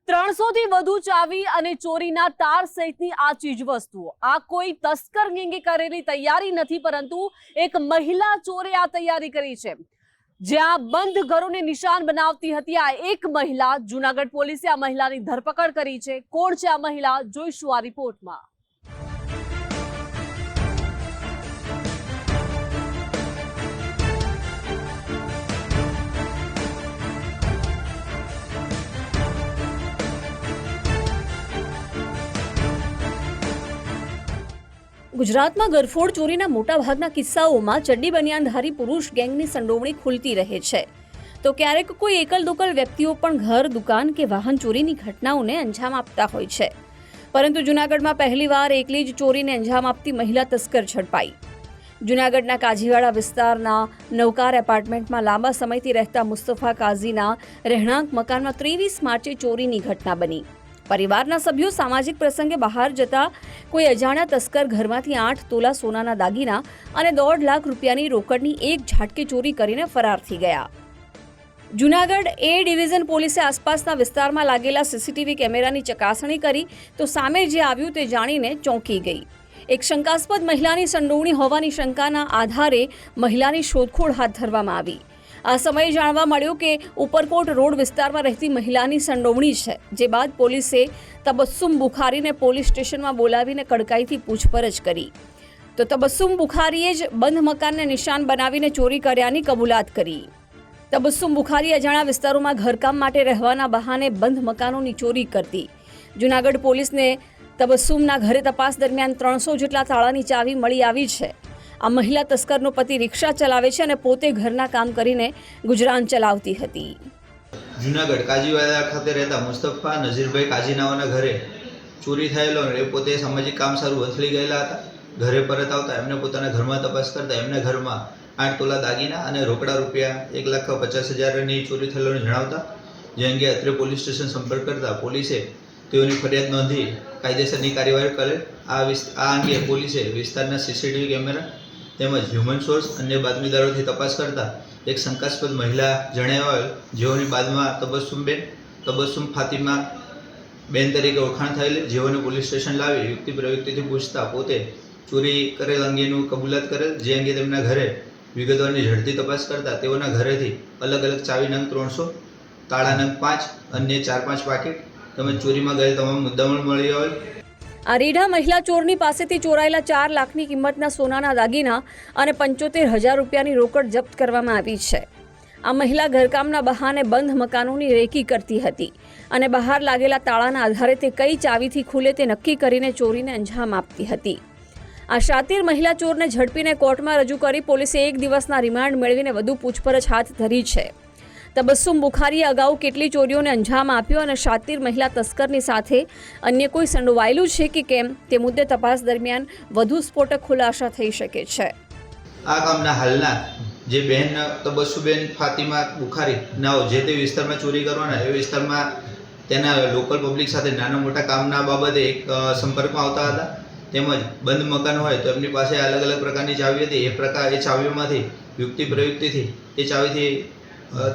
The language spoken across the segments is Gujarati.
300 થી વધુ ચાવી અને ચોરીના તાર સહિતની આ ચીજવસ્તુઓ આ કોઈ તસ્કર ગેંગે કરેલી તૈયારી નથી, પરંતુ એક મહિલા ચોરે આ તૈયારી કરી છે। જ્યાં બંધ ઘરોને નિશાન બનાવતી હતી આ એક મહિલા, જૂનાગઢ પોલીસે આ મહિલાની ધરપકડ કરી છે। કોણ છે આ મહિલા, જોઈશું આ રિપોર્ટમાં। ગુજરાતમાં ગરફોડ ચોરીના મોટાભાગના કિસ્સાઓમાં ચડ્ડી બનિયાનધારી પુરુષ ગેંગની સંડોવણી ખુલતી રહે છે, તો ક્યારેક કોઈ એકલ દોકલ વ્યક્તિઓ પણ ઘર, દુકાન કે વાહન ચોરીની ઘટનાઓને અંજામ આપતા હોય છે। પરંતુ જૂનાગઢમાં પહેલીવાર એકલી જ ચોરીને અંજામ આપતી મહિલા તસ્કર ઝડપાઈ। જૂનાગઢના કાજીવાડા વિસ્તારના નવકાર એપાર્ટમેન્ટમાં લાંબા સમયથી રહેતા મુસ્તફા કાઝીના રહેણાંક મકાનમાં 23 માર્ચે ચોરીની ઘટના બની। પરિવારના સભ્યો સામાજિક પ્રસંગે બહાર જતા કોઈ અજાણ્યા તસ્કર ઘરમાંથી 8 તોલા સોનાના દાગીના અને 1.5 લાખ રૂપિયાની રોકડની એક ઝાટકે ચોરી કરીને ફરાર થઈ ગયા। જૂનાગઢ એ ડિવિઝન પોલીસે આસપાસના વિસ્તારમાં લાગેલા સીસીટીવી કેમેરાની ચકાસણી કરી તો સામે જે આવ્યું તે જાણીને ચોંકી ગઈ। એક શંકાસ્પદ મહિલાની સંડોવણી હોવાની શંકાના આધારે મહિલાની શોધખોળ હાથ ધરવામાં આવી। આ સમયે જાણવા મળ્યું કે ઉપરકોટ રોડ વિસ્તારમાં રહેતી મહિલાની સંડોવણી છે, જે બાદ પોલીસે તબસ્સુમ બુખારીને પોલીસ સ્ટેશનમાં બોલાવીને કડકાઈથી પૂછપરછ કરી તો તબસ્સુમ બુખારીએ જ બંધ મકાનને નિશાન બનાવીને ચોરી કર્યાની કબૂલાત કરી। તબસ્સુમ બુખારી અજાણ્યા વિસ્તારોમાં ઘરકામ માટે રહેવાના બહાને બંધ મકાનોની ચોરી કરતી। જૂનાગઢ પોલીસને તબસ્સુમના ઘરે તપાસ દરમિયાન 300 જેટલા તાળાની ચાવી મળી આવી છે। આ મહિલા તસ્કરનો પતિ રિક્ષા ચલાવે છે અને પોતે ઘરના કામ કરીને ગુજરાન ચલાવતી હતી। જૂનાગઢ કાજીવાડા ખાતે રહેતા મુસ્તફા નઝીરભાઈ કાજીનાવાના ઘરે ચોરી થયેલો એ પોતે સામાજિક કામ સારું વસલી ગયેલા હતા। ઘરે પરત આવતા એમને પોતાના ઘરમાં તપાસ કરતા એમના ઘરમાં 8 તોલા દાગીના અને રોકડા રૂપિયા 1,50,000ની ચોરી થયેલું જણાવતા, જે અંગે અત્રે પોલીસ સ્ટેશન સંપર્ક કરતા પોલીસે તેઓની ફરિયાદ નોંધી કાયદેસરની કાર્યવાહી કરેલ। આ અંગે પોલીસે વિસ્તારના સીસીટીવી કેમેરા તેમજ હ્યુમન સોર્સ અન્ય બાતમીદારોથી તપાસ કરતા એક શંકાસ્પદ મહિલા જણાવેલ, જેઓની બાદમાં તબસ્સુમ ફાતિમા બેન તરીકે ઓળખાણ થયેલ, જેઓને પોલીસ સ્ટેશન લાવી યુક્તિ પ્રયુક્તિથી પૂછતા પોતે ચોરી કરેલ અંગેનું કબૂલાત કરેલ, જે અંગે તેમના ઘરે વિગતવારની ઝડપી તપાસ કરતા તેઓના ઘરેથી અલગ અલગ ચાવી નંગ 300, તાળા નંગ 5, અન્ય 4-5 પાકીટ તેમજ ચોરીમાં ગયેલ તમામ મુદ્દામાલ મળી આવેલ। આ રીઢા મહિલા ચોરની પાસેથી ચોરાયેલા 4 લાખની કિંમતના સોનાના દાગીના અને 75,000 રૂપિયાની રોકડ જપ્ત કરવામાં આવી છે। આ મહિલા ઘરકામના બહાને બંધ મકાનોની રેકી કરતી હતી અને બહાર લાગેલા તાળાના આધારે તે કઈ ચાવીથી ખુલે તે નક્કી કરીને ચોરીને અંજામ આપતી હતી। આ શાતીર મહિલા ચોરને ઝડપીને કોર્ટમાં રજૂ કરી પોલીસે 1 દિવસના રિમાન્ડ મેળવીને વધુ પૂછપરછ હાથ ધરી છે। તબસ્સુમ બુખારીએ અગાઉ કેટલી ચોરીઓને અંજામ આપ્યો અને શાતીર મહિલા તસ્કરની સાથે અન્ય કોઈ સંડોવાયેલું છે કે કેમ તે મુદ્દે તપાસ દરમિયાન વધુ સ્ફોટક ખુલાસા થઈ શકે છે। આ કામના હાલના જે બહેન તબસ્સુબેન ફાતિમા બુખારી નાઓ જે તે વિસ્તારમાં ચોરી કરવાના એ વિસ્તારમાં તેના લોકલ પબ્લિક સાથે નાના મોટા કામના બાબતે એક સંપર્કમાં આવતા હતા। તેમજ બંધ મકાન હોય તો એમની પાસે અલગ અલગ પ્રકારની ચાવી હતી। એ ચાવીઓમાંથી યુક્તિ પ્રયુક્તિથી એ ચાવીથી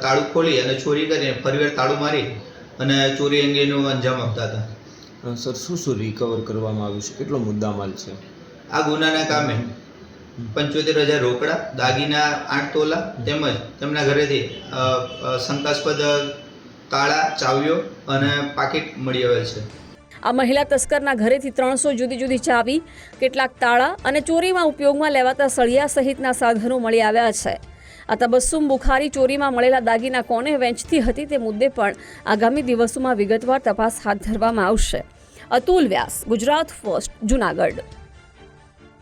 તાળું ખોલી અને ચોરી કરીને ફરીવાર તાળું મારી અને ચોરી અંગેનું અંજામ આપતા હતા। સર, શું રિકવર કરવામાં આવ્યું છે? કેટલો મુદ્દામાલ છે? આ ગુનાના કામે 75,000 રોકડા, દાગીના 8 તોલા તેમજ તેમના ઘરેથી શંકાસ્પદ તાળા, ચાવીઓ અને પાકીટ મળી આવેલ છે। આ મહિલા તસ્કરના ઘરેથી 300 જુદી જુદી ચાવી, કેટલાક તાળા અને ચોરીમાં ઉપયોગમાં લેવાતા સળિયા સહિતના સાધનો મળી આવ્યા છે। આ તબસ્સુમ બુખારી ચોરીમાં મળેલા દાગીના કોને વેચતી હતી તે મુદ્દે પણ આગામી દિવસોમાં વિગતવાર તપાસ હાથ ધરવામાં આવશે। અતુલ વ્યાસ, ગુજરાત ફર્સ્ટ, જૂનાગઢ।